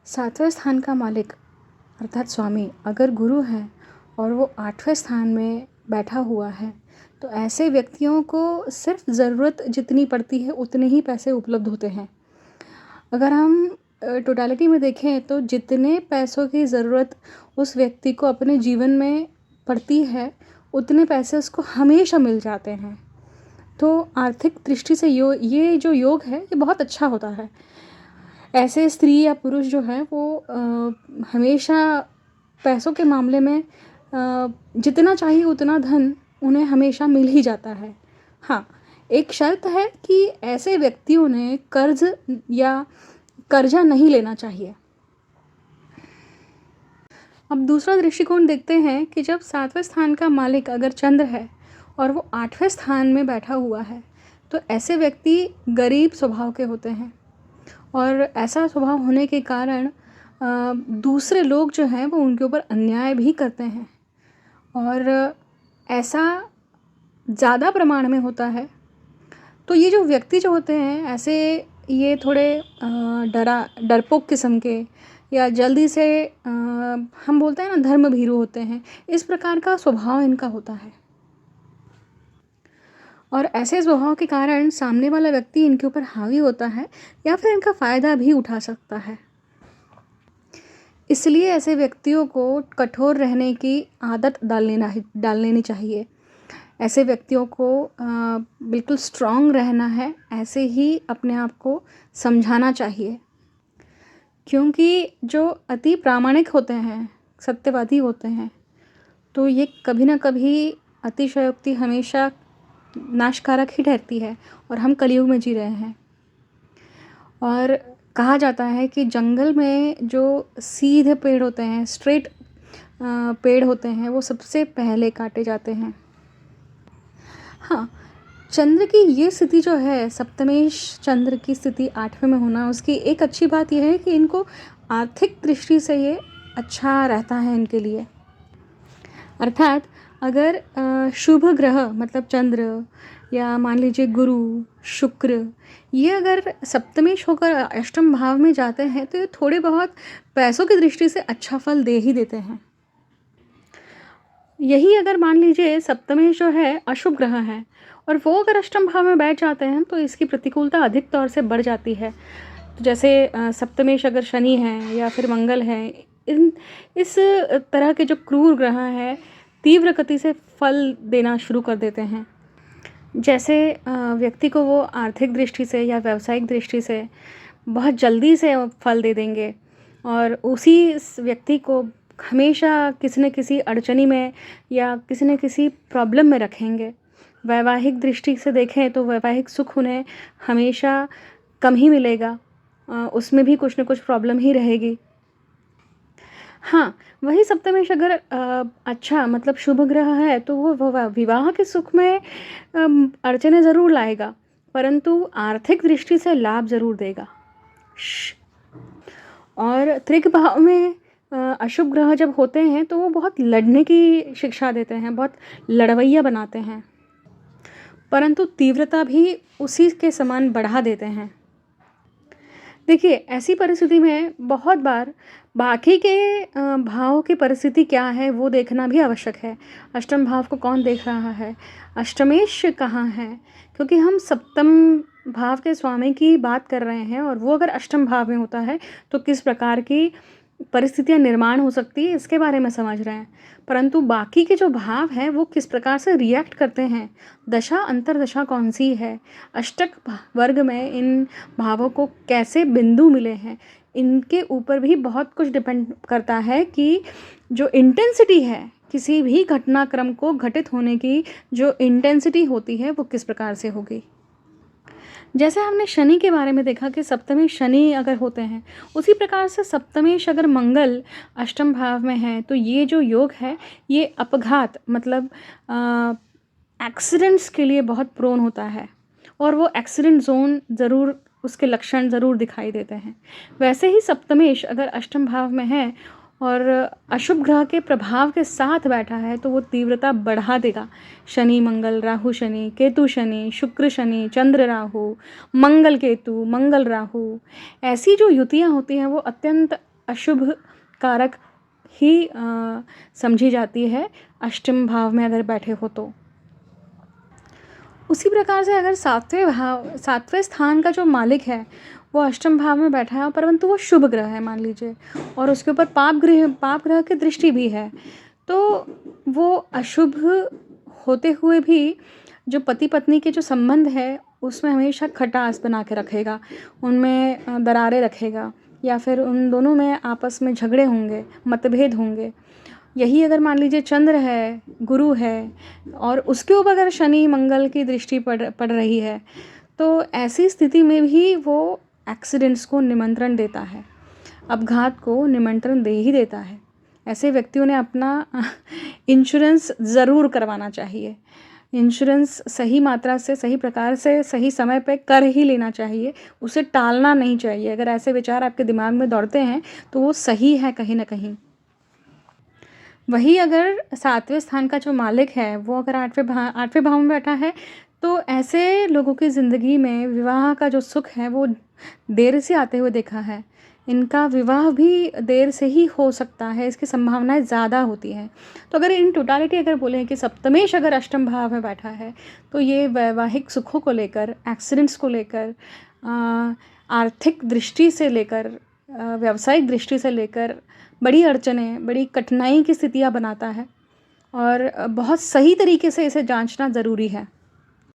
सातवें स्थान का मालिक अर्थात स्वामी अगर गुरु है और वो 8वें स्थान में बैठा हुआ है, तो ऐसे व्यक्तियों को सिर्फ ज़रूरत जितनी पड़ती है उतने ही पैसे उपलब्ध होते हैं। अगर हम टोटलिटी में देखें तो जितने पैसों की ज़रूरत उस व्यक्ति को अपने जीवन में पड़ती है, उतने पैसे उसको हमेशा मिल जाते हैं। तो आर्थिक दृष्टि से ये जो योग है, ये बहुत अच्छा होता है। ऐसे स्त्री या पुरुष जो हैं वो हमेशा पैसों के मामले में जितना चाहिए उतना धन उन्हें हमेशा मिल ही जाता है। हाँ, एक शर्त है कि ऐसे व्यक्तियों ने कर्ज या कर्जा नहीं लेना चाहिए। अब दूसरा दृष्टिकोण देखते हैं कि जब 7वें स्थान का मालिक अगर चंद्र है और वो 8वें स्थान में बैठा हुआ है, तो ऐसे व्यक्ति गरीब स्वभाव के होते हैं और ऐसा स्वभाव होने के कारण दूसरे लोग जो हैं वो उनके ऊपर अन्याय भी करते हैं और ऐसा ज़्यादा प्रमाण में होता है। तो ये जो व्यक्ति जो होते हैं ऐसे, ये थोड़े डरपोक किस्म के या जल्दी से हम बोलते हैं ना धर्म भीरू होते हैं, इस प्रकार का स्वभाव इनका होता है और ऐसे स्वभाव के कारण सामने वाला व्यक्ति इनके ऊपर हावी होता है या फिर इनका फ़ायदा भी उठा सकता है। इसलिए ऐसे व्यक्तियों को कठोर रहने की आदत डाल लेनी चाहिए। ऐसे व्यक्तियों को बिल्कुल स्ट्रॉन्ग रहना है, ऐसे ही अपने आप को समझाना चाहिए, क्योंकि जो अति प्रामाणिक होते हैं, सत्यवादी होते हैं, तो ये कभी ना कभी अतिशयोक्ति हमेशा नाशकारक ही ठहरती है और हम कलयुग में जी रहे हैं। और कहा जाता है कि जंगल में जो सीधे पेड़ होते हैं, स्ट्रेट पेड़ होते हैं, वो सबसे पहले काटे जाते हैं। हाँ, चंद्र की ये स्थिति जो है, सप्तमेश चंद्र की स्थिति 8वें में होना, उसकी एक अच्छी बात यह है कि इनको आर्थिक दृष्टि से ये अच्छा रहता है इनके लिए। अर्थात अगर शुभ ग्रह मतलब चंद्र या मान लीजिए गुरु, शुक्र, ये अगर सप्तमेश होकर अष्टम भाव में जाते हैं तो ये थोड़े बहुत पैसों की दृष्टि से अच्छा फल दे ही देते हैं। यही अगर मान लीजिए सप्तमेश जो है अशुभ ग्रह है और वो अगर अष्टम भाव में बैठ जाते हैं तो इसकी प्रतिकूलता अधिक तौर से बढ़ जाती है। तो जैसे सप्तमेश अगर शनि है या फिर मंगल है, इस तरह के जो क्रूर ग्रह हैं तीव्र गति से फल देना शुरू कर देते हैं। जैसे व्यक्ति को वो आर्थिक दृष्टि से या व्यावसायिक दृष्टि से बहुत जल्दी से फल दे देंगे और उसी व्यक्ति को हमेशा किसी न किसी अड़चनी में या किसी न किसी प्रॉब्लम में रखेंगे। वैवाहिक दृष्टि से देखें तो वैवाहिक सुख उन्हें हमेशा कम ही मिलेगा, उसमें भी कुछ न कुछ प्रॉब्लम ही रहेगी। हाँ, वही सप्तमेश अगर अच्छा मतलब शुभ ग्रह है तो वो विवाह के सुख में अड़चने ज़रूर लाएगा, परंतु आर्थिक दृष्टि से लाभ ज़रूर देगा। और त्रिक भाव में अशुभ ग्रह जब होते हैं तो वो बहुत लड़ने की शिक्षा देते हैं, बहुत लड़वैया बनाते हैं, परंतु तीव्रता भी उसी के समान बढ़ा देते हैं। देखिए, ऐसी परिस्थिति में बहुत बार बाकी के भावों की परिस्थिति क्या है वो देखना भी आवश्यक है। अष्टम भाव को कौन देख रहा है, अष्टमेश कहाँ है, क्योंकि हम सप्तम भाव के स्वामी की बात कर रहे हैं और वो अगर अष्टम भाव में होता है तो किस प्रकार की परिस्थितियाँ निर्माण हो सकती है इसके बारे में समझ रहे हैं। परंतु बाकी के जो भाव हैं वो किस प्रकार से रिएक्ट करते हैं, दशा अंतरदशा कौन सी है, अष्टक वर्ग में इन भावों को कैसे बिंदु मिले हैं, इनके ऊपर भी बहुत कुछ डिपेंड करता है कि जो इंटेंसिटी है किसी भी घटनाक्रम को घटित होने की, जो इंटेंसिटी होती है वो किस प्रकार से होगी। जैसे हमने शनि के बारे में देखा कि सप्तमेश शनि अगर होते हैं, उसी प्रकार से सप्तमेश अगर मंगल अष्टम भाव में है तो ये जो योग है ये अपघात मतलब एक्सीडेंट्स के लिए बहुत प्रोन होता है और वो एक्सीडेंट जोन ज़रूर, उसके लक्षण ज़रूर दिखाई देते हैं। वैसे ही सप्तमेश अगर अष्टम भाव में है और अशुभ ग्रह के प्रभाव के साथ बैठा है तो वो तीव्रता बढ़ा देगा। शनि मंगल, राहु शनि, केतु शनि, शुक्र शनि, चंद्र राहु, मंगल केतु, मंगल राहु, ऐसी जो युतियाँ होती हैं वो अत्यंत अशुभ कारक ही समझी जाती है अष्टम भाव में अगर बैठे हो तो। उसी प्रकार से अगर सातवें स्थान का जो मालिक है वो अष्टम भाव में बैठा है, परंतु वो शुभ ग्रह है मान लीजिए, और उसके ऊपर पाप ग्रह की दृष्टि भी है, तो वो अशुभ होते हुए भी जो पति पत्नी के जो संबंध है उसमें हमेशा खटास बना के रखेगा, उनमें दरारें रखेगा, या फिर उन दोनों में आपस में झगड़े होंगे, मतभेद होंगे। यही अगर मान लीजिए चंद्र है, गुरु है, और उसके ऊपर अगर शनि मंगल की दृष्टि पड़ रही है, तो ऐसी स्थिति में भी वो एक्सीडेंट्स को निमंत्रण देता है, अपघात को निमंत्रण दे ही देता है। ऐसे व्यक्तियों ने अपना इंश्योरेंस ज़रूर करवाना चाहिए। इंश्योरेंस सही मात्रा से, सही प्रकार से, सही समय पे कर ही लेना चाहिए, उसे टालना नहीं चाहिए। अगर ऐसे विचार आपके दिमाग में दौड़ते हैं तो वो सही है कहीं ना कहीं। वही अगर सातवें स्थान का जो मालिक है वो अगर आठवें भाव में बैठा है, तो ऐसे लोगों की ज़िंदगी में विवाह का जो सुख है वो देर से आते हुए देखा है। इनका विवाह भी देर से ही हो सकता है, इसकी संभावनाएं ज़्यादा होती हैं। तो अगर इन टोटालिटी अगर बोलें कि सप्तमेश अगर अष्टम भाव में बैठा है, तो ये वैवाहिक सुखों को लेकर, एक्सीडेंट्स को लेकर, आर्थिक दृष्टि से लेकर, व्यावसायिक दृष्टि से लेकर बड़ी अड़चनें, बड़ी कठिनाई की स्थितियाँ बनाता है, और बहुत सही तरीके से इसे जांचना ज़रूरी है।